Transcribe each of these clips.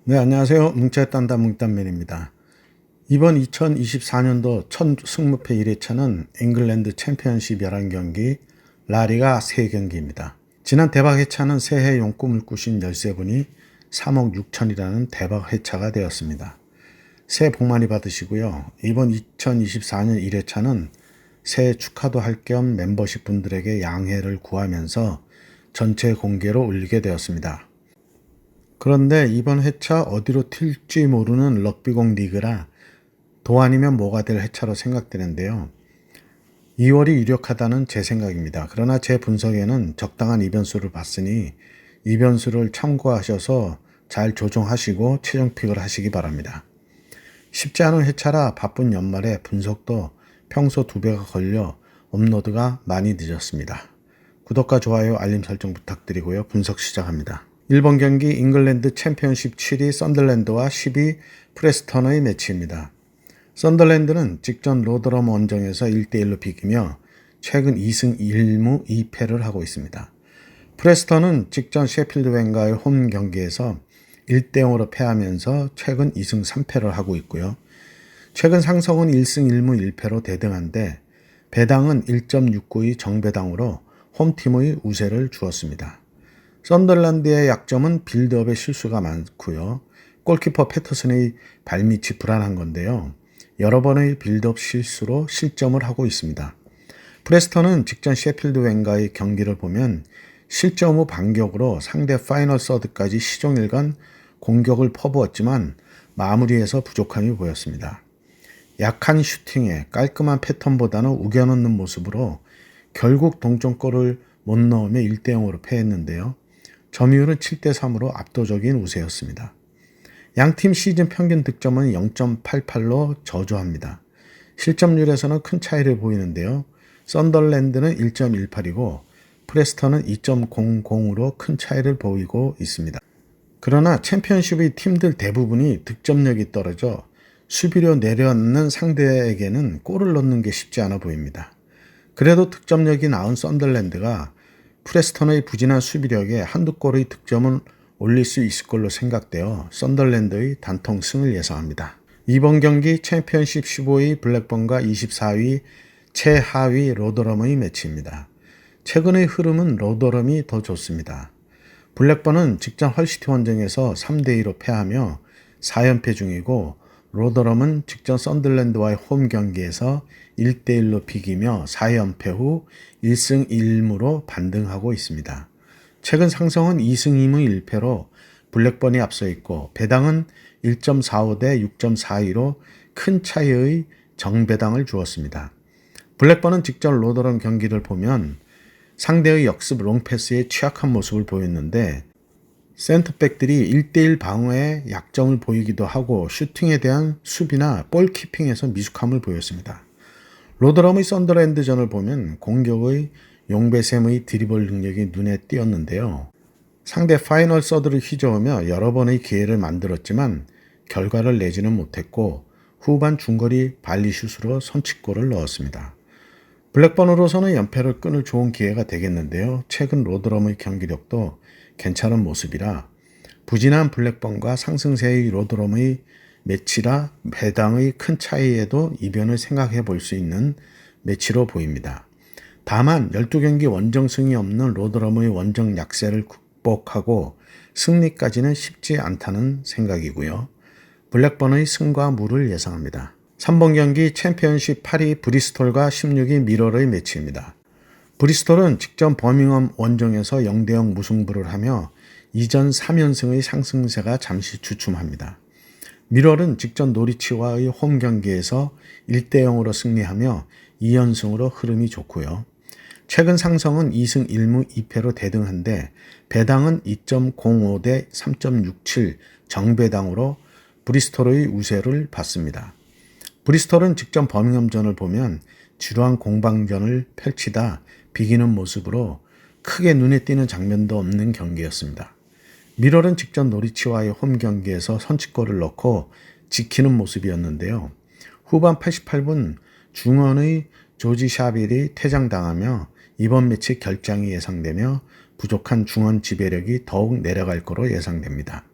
네, 안녕하세요. 뭉쳤단다 뭉딴맨입니다. 이번 2024년도 첫 승무패 1회차는 잉글랜드 챔피언십 11경기, 라리가 3경기입니다. 지난 대박 회차는 새해 용꿈을 꾸신 13분이 3억 6천이라는 대박 회차가 되었습니다. 새해 복 많이 받으시고요. 이번 2024년 1회차는 새해 축하도 할 겸 멤버십 분들에게 양해를 구하면서 전체 공개로 올리게 되었습니다. 그런데 이번 회차 어디로 튈지 모르는 럭비공 리그라 도 아니면 뭐가 될 회차로 생각되는데요. 2월이 유력하다는 제 생각입니다. 그러나 제 분석에는 적당한 이변수를 봤으니 이변수를 참고하셔서 잘 조정하시고 최종픽을 하시기 바랍니다. 쉽지 않은 회차라 바쁜 연말에 분석도 평소 2배가 걸려 업로드가 많이 늦었습니다. 구독과 좋아요, 알림 설정 부탁드리고요. 분석 시작합니다. 1번 경기 잉글랜드 챔피언십 7위 썬덜랜드와 10위 프레스턴의 매치입니다. 썬덜랜드는 직전 로더럼 원정에서 1대1로 비기며 최근 2승 1무 2패를 하고 있습니다. 프레스턴은 직전 셰필드 웬가의 홈 경기에서 1대0으로 패하면서 최근 2승 3패를 하고 있고요. 최근 상성은 1승 1무 1패로 대등한데 배당은 1.69의 정배당으로 홈팀의 우세를 주었습니다. 썬덜랜드의 약점은 빌드업의 실수가 많고요. 골키퍼 패터슨의 발밑이 불안한 건데요. 여러 번의 빌드업 실수로 실점을 하고 있습니다. 프레스턴은 직전 셰필드 웬가의 경기를 보면 실점 후 반격으로 상대 파이널 서드까지 시종일관 공격을 퍼부었지만 마무리에서 부족함이 보였습니다. 약한 슈팅에 깔끔한 패턴보다는 우겨넣는 모습으로 결국 동점골을 못 넣으며 1대0으로 패했는데요. 점유율은 7대3으로 압도적인 우세였습니다. 양팀 시즌 평균 득점은 0.88로 저조합니다. 실점률에서는 큰 차이를 보이는데요. 썬덜랜드는 1.18이고 프레스턴은 2.00으로 큰 차이를 보이고 있습니다. 그러나 챔피언십의 팀들 대부분이 득점력이 떨어져 수비로 내려앉는 상대에게는 골을 넣는 게 쉽지 않아 보입니다. 그래도 득점력이 나은 썬덜랜드가 프레스턴의 부진한 수비력에 한두 골의 득점을 올릴 수 있을 걸로 생각되어 썬덜랜드의 단통 승을 예상합니다. 이번 경기 챔피언십 15위 블랙번과 24위 최하위 로더럼의 매치입니다. 최근의 흐름은 로더럼이 더 좋습니다. 블랙번은 직전 헐시티 원정에서 3대2로 패하며 4연패 중이고 로더럼은 직전 썬덜랜드와의 홈 경기에서 1대1로 비기며 4연패 후 1승 1무로 반등하고 있습니다. 최근 상성은 2승 2무 1패로 블랙번이 앞서 있고 배당은 1.45 대 6.42로 큰 차이의 정배당을 주었습니다. 블랙번은 직전 로더럼 경기를 보면 상대의 역습 롱패스에 취약한 모습을 보였는데 센터백들이 1대1 방어에 약점을 보이기도 하고 슈팅에 대한 수비나 볼키핑에서 미숙함을 보였습니다. 로더럼의 썬더랜드전을 보면 공격의 용배샘의 드리블 능력이 눈에 띄었는데요. 상대 파이널 서드를 휘저으며 여러 번의 기회를 만들었지만 결과를 내지는 못했고 후반 중거리 발리슛으로 선취골을 넣었습니다. 블랙번으로서는 연패를 끊을 좋은 기회가 되겠는데요. 최근 로더럼의 경기력도 괜찮은 모습이라 부진한 블랙번과 상승세의 로더럼의 매치라 배당의 큰 차이에도 이변을 생각해 볼 수 있는 매치로 보입니다. 다만 12경기 원정승이 없는 로더럼의 원정 약세를 극복하고 승리까지는 쉽지 않다는 생각이고요. 블랙번의 승과 무를 예상합니다. 3번 경기 챔피언십 8위 브리스톨과 16위 미러의 매치입니다. 브리스톨은 직전 버밍엄 원정에서 0대0 무승부를 하며 이전 3연승의 상승세가 잠시 주춤합니다. 미럴은 직전 노리치와의 홈 경기에서 1대0으로 승리하며 2연승으로 흐름이 좋고요. 최근 상성은 2승 1무 2패로 대등한데 배당은 2.05 대 3.67 정배당으로 브리스톨의 우세를 받습니다. 브리스톨은 직전 버밍엄전을 보면 지루한 공방전을 펼치다 비기는 모습으로 크게 눈에 띄는 장면도 없는 경기였습니다. 미럴은 직전 노리치와의 홈 경기에서 선취골을 넣고 지키는 모습이었는데요. 후반 88분 중원의 조지 샤빌이 퇴장당하며 이번 매치 결장이 예상되며 부족한 중원 지배력이 더욱 내려갈 거로 예상됩니다.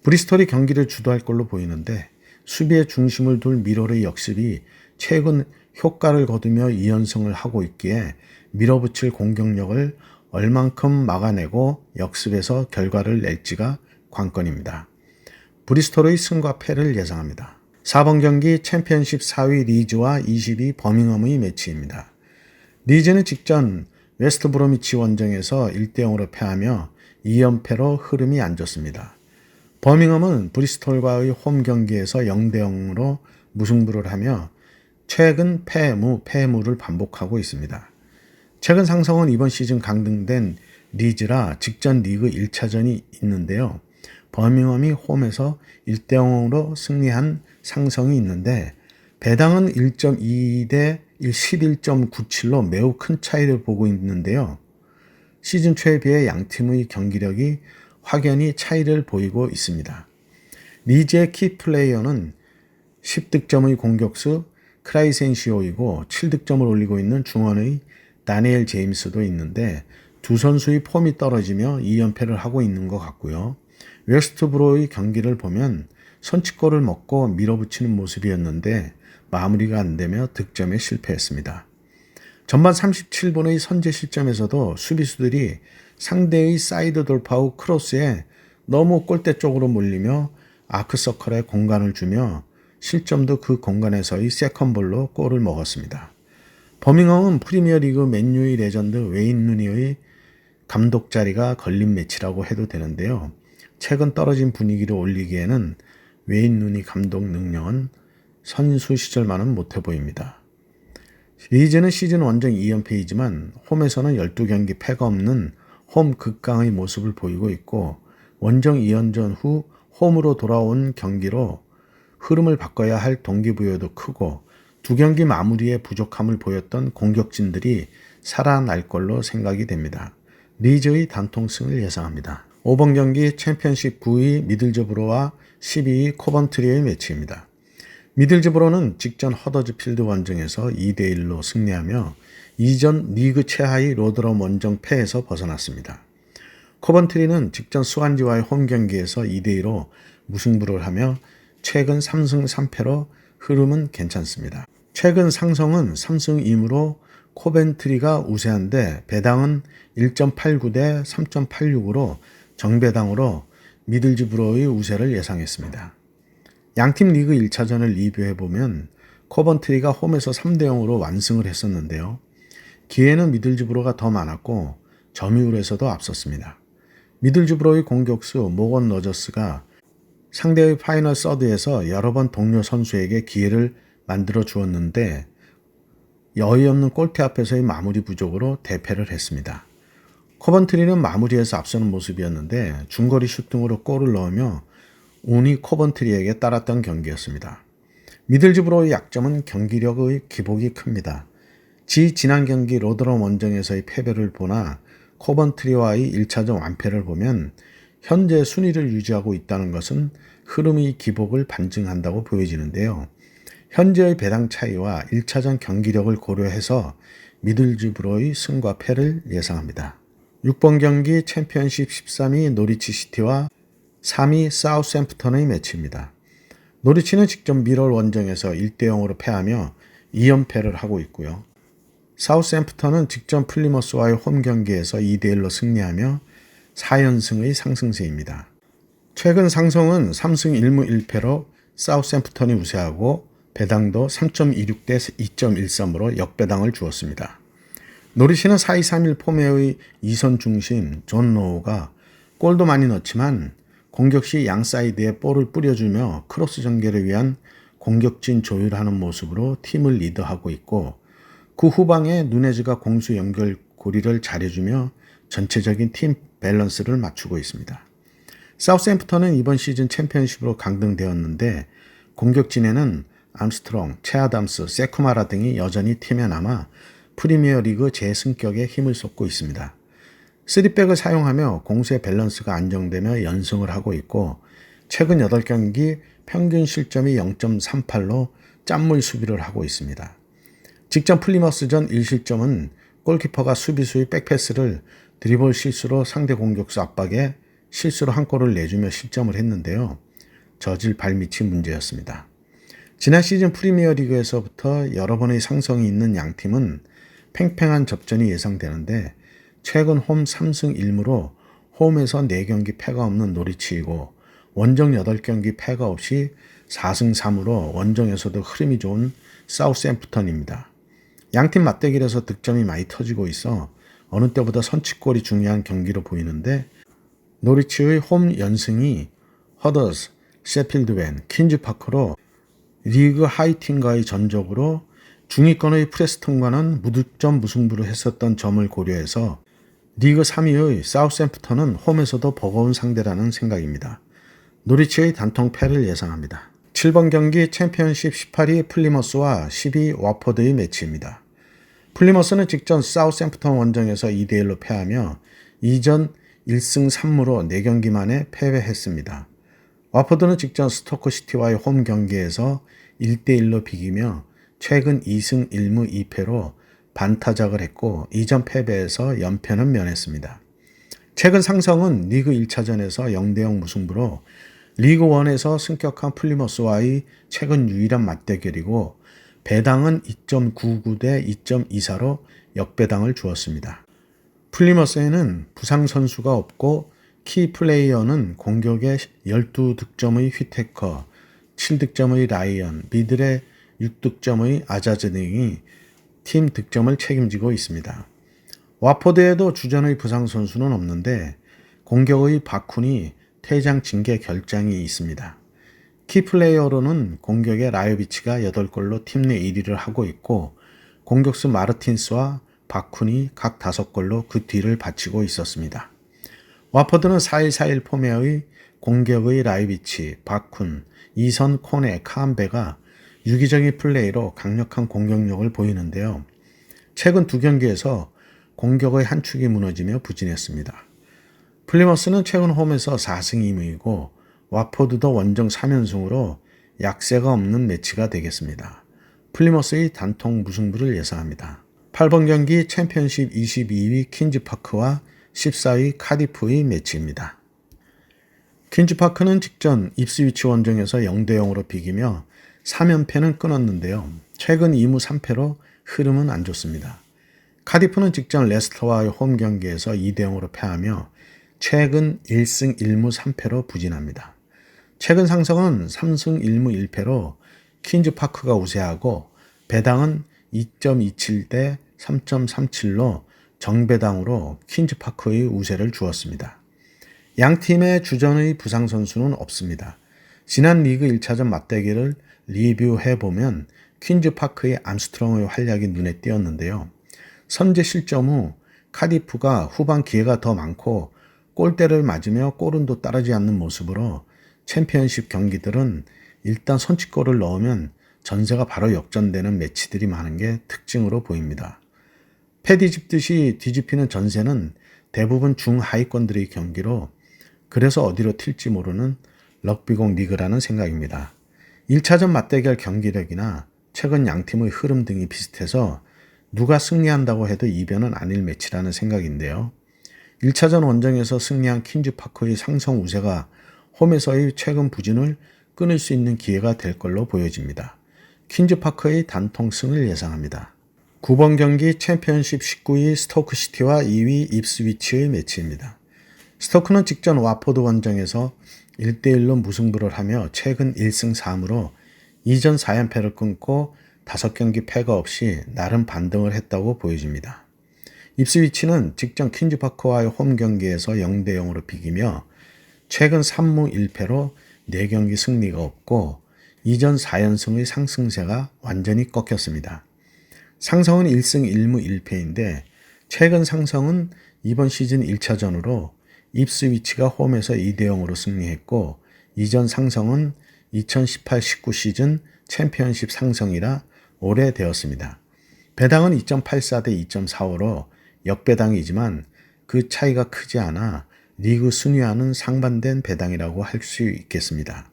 브리스톨이 경기를 주도할 걸로 보이는데 수비에 중심을 둘 미러의 역습이 최근 효과를 거두며 2연승을 하고 있기에 밀어붙일 공격력을 얼만큼 막아내고 역습에서 결과를 낼지가 관건입니다. 브리스톨의 승과 패를 예상합니다. 4번 경기 챔피언십 4위 리즈와 20위 버밍엄의 매치입니다. 리즈는 직전 웨스트 브로미치 원정에서 1대0으로 패하며 2연패로 흐름이 안 좋습니다. 버밍엄은 브리스톨과의 홈 경기에서 0대0으로 무승부를 하며 최근 패무를 반복하고 있습니다. 최근 상성은 이번 시즌 강등된 리즈라 직전 리그 1차전이 있는데요. 버밍엄이 홈에서 1대0으로 승리한 상성이 있는데 배당은 1.2 대 11.97로 매우 큰 차이를 보고 있는데요. 시즌 초에 비해 양팀의 경기력이 확연히 차이를 보이고 있습니다. 리즈의 키 플레이어는 10득점의 공격수 크라이센시오이고 7득점을 올리고 있는 중원의 다니엘 제임스도 있는데 두 선수의 폼이 떨어지며 2연패를 하고 있는 것 같고요. 웨스트브로의 경기를 보면 선취골을 먹고 밀어붙이는 모습이었는데 마무리가 안 되며 득점에 실패했습니다. 전반 37분의 선제 실점에서도 수비수들이 상대의 사이드 돌파 후 크로스에 너무 골대 쪽으로 몰리며 아크서클에 공간을 주며 실점도 그 공간에서의 세컨볼로 골을 먹었습니다. 버밍엄은 프리미어리그 맨유의 레전드 웨인 루니의 감독 자리가 걸린 매치라고 해도 되는데요. 최근 떨어진 분위기를 올리기에는 웨인 루니 감독 능력은 선수 시절만은 못해 보입니다. 리즈는 시즌 원정 2연패이지만 홈에서는 12경기 패가 없는 홈 극강의 모습을 보이고 있고 원정 2연전 후 홈으로 돌아온 경기로 흐름을 바꿔야 할 동기부여도 크고 두 경기 마무리에 부족함을 보였던 공격진들이 살아날 걸로 생각이 됩니다. 리즈의 단통승을 예상합니다. 5번 경기 챔피언십 9위 미들즈브로와 12위 코번트리의 매치입니다. 미들즈브로는 직전 허더즈필드 원정에서 2대1로 승리하며 이전 리그 최하위 로드럼 원정 패에서 벗어났습니다. 코번트리는 직전 스완지와의 홈 경기에서 2대2로 무승부를 하며 최근 3승 3패로 흐름은 괜찮습니다. 최근 상성은 3승 2무로 코벤트리가 우세한데 배당은 1.89 대 3.86으로 정배당으로 미들즈브로의 우세를 예상했습니다. 양팀 리그 1차전을 리뷰해보면 코번트리가 홈에서 3대0으로 완승을 했었는데요. 기회는 미들즈브로가 더 많았고 점유율에서도 앞섰습니다. 미들즈브로의 공격수 모건 로저스가 상대의 파이널 서드에서 여러 번 동료 선수에게 기회를 만들어 주었는데 어이없는 골대 앞에서의 마무리 부족으로 대패를 했습니다. 코번트리는 마무리에서 앞서는 모습이었는데 중거리 슛 등으로 골을 넣으며 운이 코번트리에게 따랐던 경기였습니다. 미들즈브로의 약점은 경기력의 기복이 큽니다. 지난 경기 로드럼 원정에서의 패배를 보나 코번트리와의 1차전 완패를 보면 현재 순위를 유지하고 있다는 것은 흐름의 기복을 반증한다고 보여지는데요. 현재의 배당 차이와 1차전 경기력을 고려해서 미들즈브로의 승과 패를 예상합니다. 6번 경기 챔피언십 13위 노리치 시티와 3위 사우스햄프턴의 매치입니다. 노리치는 직전 미럴 원정에서 1대0으로 패하며 2연패를 하고 있고요. 사우스햄프턴은 직전 플리머스와의 홈 경기에서 2대1로 승리하며 4연승의 상승세입니다. 최근 상성은 3승 1무 1패로 사우스햄프턴이 우세하고 배당도 3.26 대 2.13으로 역배당을 주었습니다. 노리치는 4-2-3-1 폼의 2선 중심 존 로우가 골도 많이 넣지만 공격 시 양 사이드에 볼을 뿌려주며 크로스 전개를 위한 공격진 조율하는 모습으로 팀을 리드하고 있고 그 후방에 누네즈가 공수 연결 고리를 잘해주며 전체적인 팀 밸런스를 맞추고 있습니다. 사우스햄프턴은 이번 시즌 챔피언십으로 강등되었는데 공격진에는 암스트롱, 체아담스, 세쿠마라 등이 여전히 팀에 남아 프리미어리그 재승격에 힘을 쏟고 있습니다. 3백을 사용하며 공수의 밸런스가 안정되며 연승을 하고 있고 최근 8경기 평균 실점이 0.38로 짠물 수비를 하고 있습니다. 직전 플리머스전 1실점은 골키퍼가 수비수의 백패스를 드리블 실수로 상대 공격수 압박에 실수로 한 골을 내주며 실점을 했는데요. 저질 발밑이 문제였습니다. 지난 시즌 프리미어리그에서부터 여러 번의 상승이 있는 양팀은 팽팽한 접전이 예상되는데 최근 홈 3승 1무로 홈에서 4경기 패가 없는 노리치이고 원정 8경기 패가 없이 4승 3무로 원정에서도 흐름이 좋은 사우스앰프턴입니다. 양팀 맞대결에서 득점이 많이 터지고 있어 어느 때보다 선취골이 중요한 경기로 보이는데 노리치의 홈 연승이 허더스, 셰필드웬, 퀸즈파크로 리그 하이팀과의 전적으로 중위권의 프레스턴과는 무득점 무승부를 했었던 점을 고려해서 리그 3위의 사우스앰프턴은 홈에서도 버거운 상대라는 생각입니다. 노리치의 단통 패를 예상합니다. 7번 경기 챔피언십 18위 플리머스와 10위 와포드의 매치입니다. 플리머스는 직전 사우스앰프턴 원정에서 2대1로 패하며 이전 1승 3무로 4경기 만에 패배했습니다. 와포드는 직전 스토크시티와의 홈 경기에서 1대1로 비기며 최근 2승 1무 2패로 반타작을 했고 이전 패배에서 연패는 면했습니다. 최근 상성은 리그 1차전에서 0대0 무승부로 리그 1에서 승격한 플리머스와의 최근 유일한 맞대결이고 배당은 2.99 대 2.24로 역배당을 주었습니다. 플리머스에는 부상 선수가 없고 키 플레이어는 공격에 12득점의 휘테커, 7득점의 라이언, 미들의 6득점의 아자즈 등이 팀 득점을 책임지고 있습니다. 와포드에도 주전의 부상 선수는 없는데 공격의 바쿤이 퇴장 징계 결장이 있습니다. 키플레이어로는 공격의 라요비치가 8골로 팀 내 1위를 하고 있고 공격수 마르틴스와 바쿤이 각 5골로 그 뒤를 바치고 있었습니다. 와포드는 4-1-4-1 포메의 공격의 라요비치, 바쿤, 이선 코네, 캄베가 유기적인 플레이로 강력한 공격력을 보이는데요. 최근 2경기에서 공격의 한 축이 무너지며 부진했습니다. 플리머스는 최근 홈에서 4승 2무이고 와포드도 원정 3연승으로 약세가 없는 매치가 되겠습니다. 플리머스의 단통 무승부를 예상합니다. 8번 경기 챔피언십 22위 퀸즈파크와 14위 카디프의 매치입니다. 퀸즈파크는 직전 입스위치 원정에서 0대0으로 비기며 3연패는 끊었는데요. 최근 2무 3패로 흐름은 안 좋습니다. 카디프는 직전 레스터와의 홈 경기에서 2대0으로 패하며 최근 1승 1무 3패로 부진합니다. 최근 상승은 3승 1무 1패로 퀸즈파크가 우세하고 배당은 2.27 대 3.37로 정배당으로 퀸즈파크의 우세를 주었습니다. 양 팀의 주전의 부상 선수는 없습니다. 지난 리그 1차전 맞대결을 리뷰해보면 퀸즈파크의 암스트롱의 활약이 눈에 띄었는데요. 선제 실점 후 카디프가 후반 기회가 더 많고 골대를 맞으며 골운도 따르지 않는 모습으로 챔피언십 경기들은 일단 선취골을 넣으면 전세가 바로 역전되는 매치들이 많은 게 특징으로 보입니다. 패 뒤집듯이 뒤집히는 전세는 대부분 중하위권들의 경기로 그래서 어디로 튈지 모르는 럭비공 리그라는 생각입니다. 1차전 맞대결 경기력이나 최근 양팀의 흐름 등이 비슷해서 누가 승리한다고 해도 이변은 아닐 매치라는 생각인데요. 1차전 원정에서 승리한 퀸즈파크의 상성 우세가 홈에서의 최근 부진을 끊을 수 있는 기회가 될 걸로 보여집니다. 퀸즈파크의 단통 승을 예상합니다. 9번 경기 챔피언십 19위 스토크시티와 2위 입스위치의 매치입니다. 스토크는 직전 와포드 원정에서 1대1로 무승부를 하며 최근 1승 3무로 이전 4연패를 끊고 5경기 패가 없이 나름 반등을 했다고 보여집니다. 입스위치는 직전 퀸즈파크와의 홈 경기에서 0대0으로 비기며 최근 3무 1패로 4경기 승리가 없고 이전 4연승의 상승세가 완전히 꺾였습니다. 상성은 1승 1무 1패인데 최근 상성은 이번 시즌 1차전으로 입스위치가 홈에서 2대0으로 승리했고 이전 상성은 2018-19 시즌 챔피언십 상성이라 오래되었습니다. 배당은 2.84 대 2.45로 역배당이지만 그 차이가 크지 않아 리그 순위와는 상반된 배당이라고 할 수 있겠습니다.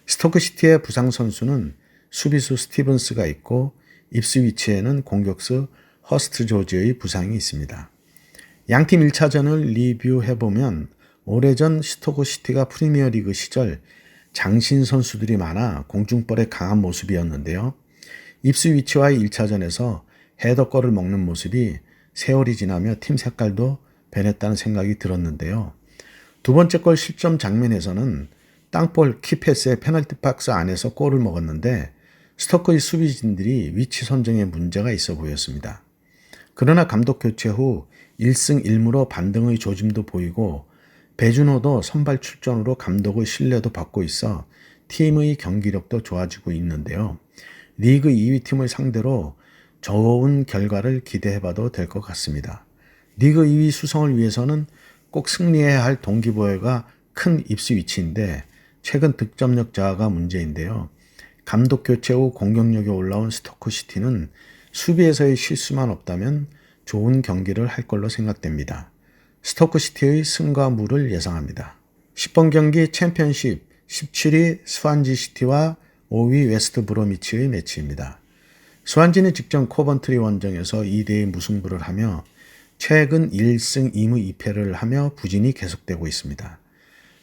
스토크시티의 부상 선수는 수비수 스티븐스가 있고 입스위치에는 공격수 허스트 조지의 부상이 있습니다. 양팀 1차전을 리뷰해보면 오래전 스토크 시티가 프리미어리그 시절 장신 선수들이 많아 공중볼에 강한 모습이었는데요. 입스위치와의 1차전에서 헤더골을 먹는 모습이 세월이 지나며 팀 색깔도 변했다는 생각이 들었는데요. 두 번째 골 실점 장면에서는 땅볼 키패스의 페널티 박스 안에서 골을 먹었는데 스토크의 수비진들이 위치 선정에 문제가 있어 보였습니다. 그러나 감독 교체 후 1승 1무로 반등의 조짐도 보이고 배준호도 선발 출전으로 감독의 신뢰도 받고 있어 팀의 경기력도 좋아지고 있는데요. 리그 2위 팀을 상대로 좋은 결과를 기대해봐도 될 것 같습니다. 리그 2위 수성을 위해서는 꼭 승리해야 할 동기부여가 큰 입스위치인데 최근 득점력 저하가 문제인데요. 감독 교체 후 공격력이 올라온 스토크 시티는 수비에서의 실수만 없다면 좋은 경기를 할 걸로 생각됩니다. 스토크 시티의 승과 무를 예상합니다. 10번 경기 챔피언십 17위 스완지 시티와 5위 웨스트 브로미치의 매치입니다. 스완지는 직전 코번트리 원정에서 2대2 무승부를 하며 최근 1승 2무 2패를 하며 부진이 계속되고 있습니다.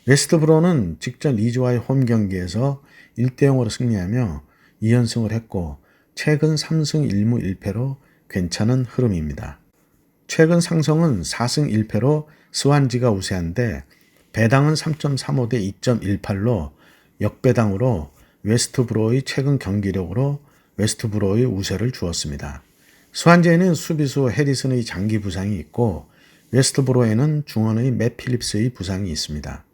웨스트 브로는 직전 리즈와의 홈 경기에서 1대0으로 승리하며 2연승을 했고 최근 3승 1무 1패로 괜찮은 흐름입니다. 최근 상성은 4승 1패로 스완지가 우세한데 배당은 3.35 대 2.18로 역배당으로 웨스트브로의 최근 경기력으로 웨스트브로의 우세를 주었습니다. 스완지에는 수비수 해리슨의 장기 부상이 있고 웨스트브로에는 중원의 맷 필립스의 부상이 있습니다.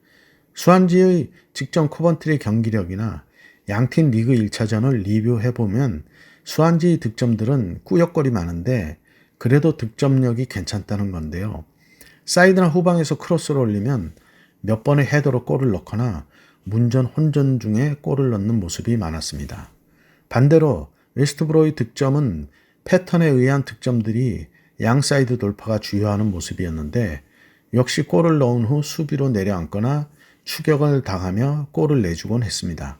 스완지의 직전 코번트리 경기력이나 양팀 리그 1차전을 리뷰해보면 스완지의 득점들은 꾸역거리 많은데 그래도 득점력이 괜찮다는 건데요. 사이드나 후방에서 크로스를 올리면 몇 번의 헤더로 골을 넣거나 문전 혼전 중에 골을 넣는 모습이 많았습니다. 반대로 웨스트브로의 득점은 패턴에 의한 득점들이 양사이드 돌파가 주요하는 모습이었는데 역시 골을 넣은 후 수비로 내려앉거나 추격을 당하며 골을 내주곤 했습니다.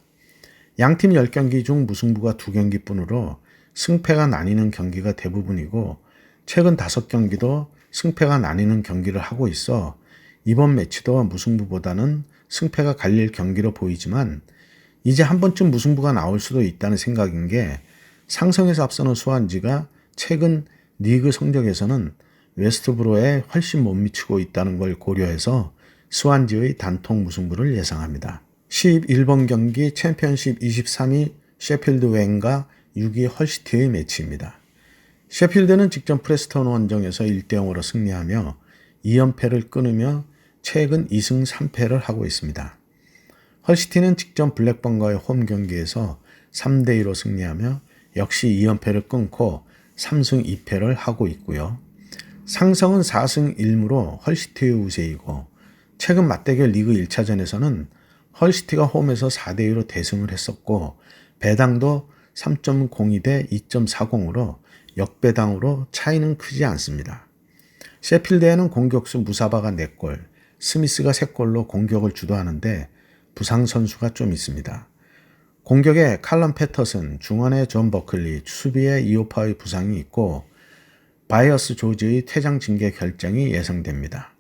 양팀 10경기 중 무승부가 2경기뿐으로 승패가 나뉘는 경기가 대부분이고 최근 5경기도 승패가 나뉘는 경기를 하고 있어 이번 매치도 무승부보다는 승패가 갈릴 경기로 보이지만 이제 한 번쯤 무승부가 나올 수도 있다는 생각인 게 상승에서 앞서는 스완지가 최근 리그 성적에서는 웨스트브로에 훨씬 못 미치고 있다는 걸 고려해서 스완지의 단통 무승부를 예상합니다. 11번 경기 챔피언십 23위 셰필드 웬과 6위 헐시티의 매치입니다. 셰필드는 직전 프레스턴 원정에서 1대0으로 승리하며 2연패를 끊으며 최근 2승 3패를 하고 있습니다. 헐시티는 직전 블랙번과의 홈 경기에서 3대2로 승리하며 역시 2연패를 끊고 3승 2패를 하고 있고요. 상성은 4승 1무로 헐시티의 우세이고 최근 맞대결 리그 1차전에서는 헐시티가 홈에서 4대2로 대승을 했었고 배당도 3.02 대 2.40으로 역배당으로 차이는 크지 않습니다. 셰필드에는 공격수 무사바가 4골, 스미스가 3골로 공격을 주도하는데 부상 선수가 좀 있습니다. 공격에 칼럼 패터슨, 중원에 존 버클리, 수비에 이오파의 부상이 있고 바이어스 조지의 퇴장 징계 결정이 예상됩니다.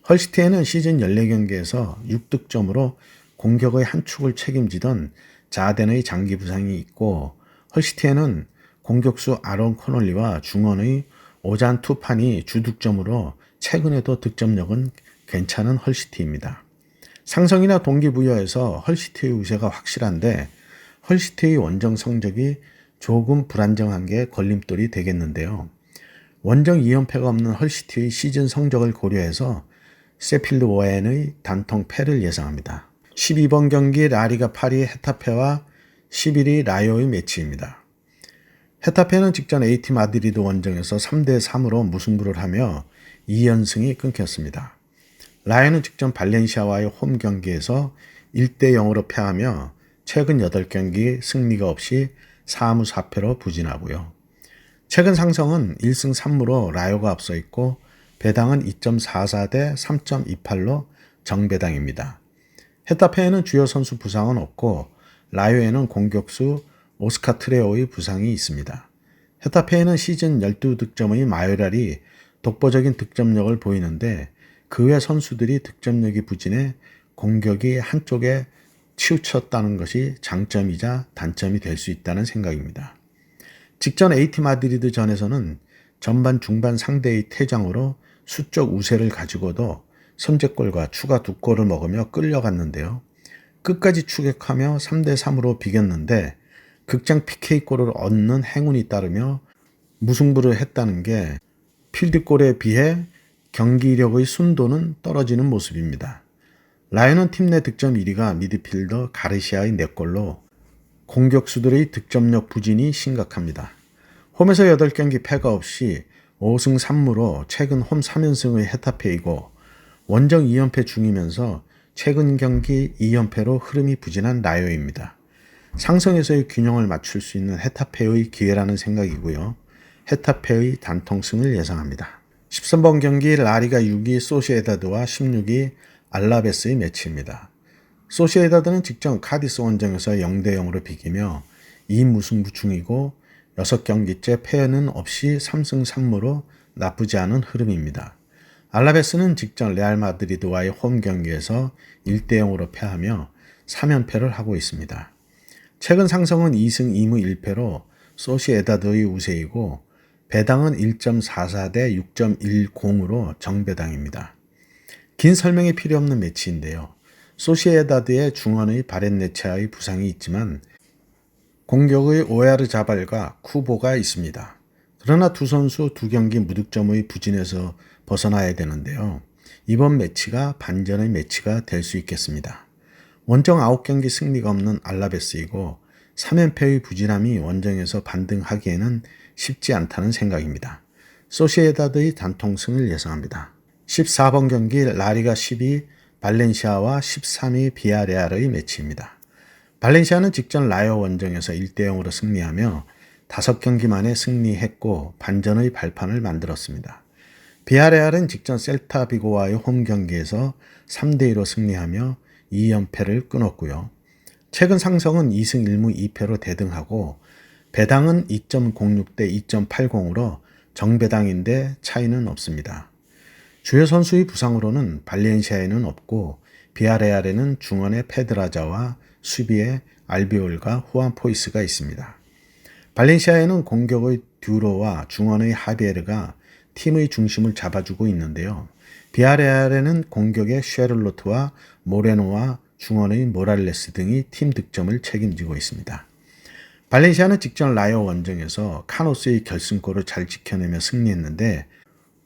헐시티에는 시즌 14경기에서 6득점으로 공격의 한 축을 책임지던 자덴의 장기 부상이 있고 헐시티에는 공격수 아론 코널리와 중원의 오잔 투판이 주득점으로 최근에도 득점력은 괜찮은 헐시티입니다. 상성이나 동기부여에서 헐시티의 우세가 확실한데 헐시티의 원정 성적이 조금 불안정한 게 걸림돌이 되겠는데요. 원정 2연패가 없는 헐시티의 시즌 성적을 고려해서 셰필드 웬의 단통 패를 예상합니다. 12번 경기 라리가 8위 헤타페와 11위 라요의 매치입니다. 헤타페는 직전 A팀 마드리드 원정에서 3대3으로 무승부를 하며 2연승이 끊겼습니다. 라요는 직전 발렌시아와의 홈 경기에서 1대0으로 패하며 최근 8경기 승리가 없이 4무 4패로 부진하고요. 최근 상성은 1승 3무로 라요가 앞서 있고 배당은 2.44 대 3.28로 정배당입니다. 헤타페에는 주요 선수 부상은 없고 라요에는 공격수 오스카 트레오의 부상이 있습니다. 헤타페에는 시즌 12득점의 마요랄이 독보적인 득점력을 보이는데 그 외 선수들이 득점력이 부진해 공격이 한쪽에 치우쳤다는 것이 장점이자 단점이 될 수 있다는 생각입니다. 직전 AT 마드리드 전에서는 전반 중반 상대의 퇴장으로 수적 우세를 가지고도 선제골과 추가 2골을 먹으며 끌려갔는데요. 끝까지 추격하며 3대3으로 비겼는데 극장 PK골을 얻는 행운이 따르며 무승부를 했다는 게 필드골에 비해 경기력의 순도는 떨어지는 모습입니다. 라이언은 팀 내 득점 1위가 미드필더 가르시아의 4골로 공격수들의 득점력 부진이 심각합니다. 홈에서 8경기 패가 없이 5승 3무로 최근 홈 3연승의 헤타페이고 원정 2연패 중이면서 최근 경기 2연패로 흐름이 부진한 라요입니다. 상성에서의 균형을 맞출 수 있는 헤타페의 기회라는 생각이고요. 헤타페의 단통승을 예상합니다. 13번 경기 라리가 6위 소시에다드와 16위 알라베스의 매치입니다. 소시에다드는 직전 카디스 원정에서 0대0으로 비기며 2무승부 중이고 6경기째 패는 없이 3승 3무로 나쁘지 않은 흐름입니다. 알라베스는 직전 레알 마드리드와의 홈 경기에서 1대0으로 패하며 3연패를 하고 있습니다. 최근 상성은 2승 2무 1패로 소시에다드의 우세이고 배당은 1.44 대 6.10으로 정배당입니다. 긴 설명이 필요 없는 매치인데요. 소시에다드의 중원의 바렌네체아의 부상이 있지만 공격의 오야르자발과 쿠보가 있습니다. 그러나 두 선수 두 경기 무득점의 부진에서 벗어나야 되는데요. 이번 매치가 반전의 매치가 될 수 있겠습니다. 원정 9경기 승리가 없는 알라베스이고 3연패의 부진함이 원정에서 반등하기에는 쉽지 않다는 생각입니다. 소시에다드의 단통승을 예상합니다. 14번 경기 라리가 10위 발렌시아와 13위 비아레알의 매치입니다. 발렌시아는 직전 라요 원정에서 1대0으로 승리하며 5경기 만에 승리했고 반전의 발판을 만들었습니다. 비아레알은 직전 셀타비고와의 홈 경기에서 3대2로 승리하며 2연패를 끊었고요. 최근 상성은 2승 1무 2패로 대등하고 배당은 2.06 대 2.80으로 정배당인데 차이는 없습니다. 주요 선수의 부상으로는 발렌시아에는 없고 비아레알에는 중원의 페드라자와 수비에 알비올과 후안 포이스가 있습니다. 발렌시아에는 공격의 듀로와 중원의 하비에르가 팀의 중심을 잡아주고 있는데요. 비아레알에는 공격의 쉐를로트와 모레노와 중원의 모랄레스 등이 팀 득점을 책임지고 있습니다. 발렌시아는 직전 라요 원정에서 카노스의 결승골을 잘 지켜내며 승리했는데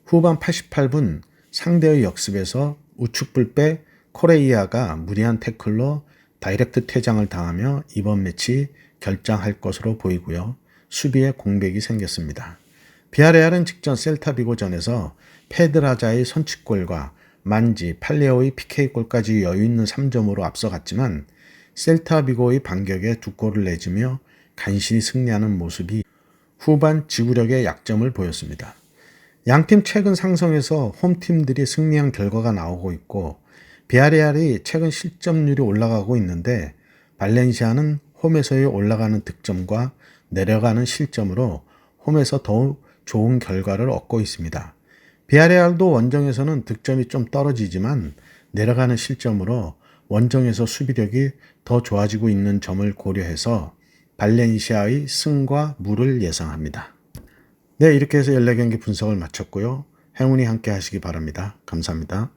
후반 88분 상대의 역습에서 우측불백 코레이아가 무리한 태클로 다이렉트 퇴장을 당하며 이번 매치 결장할 것으로 보이고요. 수비에 공백이 생겼습니다. 비아레알은 직전 셀타비고전에서 페드라자의 선취골과 만지, 팔레오의 PK골까지 여유있는 3점으로 앞서갔지만 셀타비고의 반격에 2골을 내주며 간신히 승리하는 모습이 후반 지구력의 약점을 보였습니다. 양팀 최근 상성에서 홈팀들이 승리한 결과가 나오고 있고 비아레알이 최근 실점률이 올라가고 있는데 발렌시아는 홈에서의 올라가는 득점과 내려가는 실점으로 홈에서 더욱 좋은 결과를 얻고 있습니다. 비아레알도 원정에서는 득점이 좀 떨어지지만 내려가는 실점으로 원정에서 수비력이 더 좋아지고 있는 점을 고려해서 발렌시아의 승과 무를 예상합니다. 네, 이렇게 해서 14경기 분석을 마쳤고요. 행운이 함께 하시기 바랍니다. 감사합니다.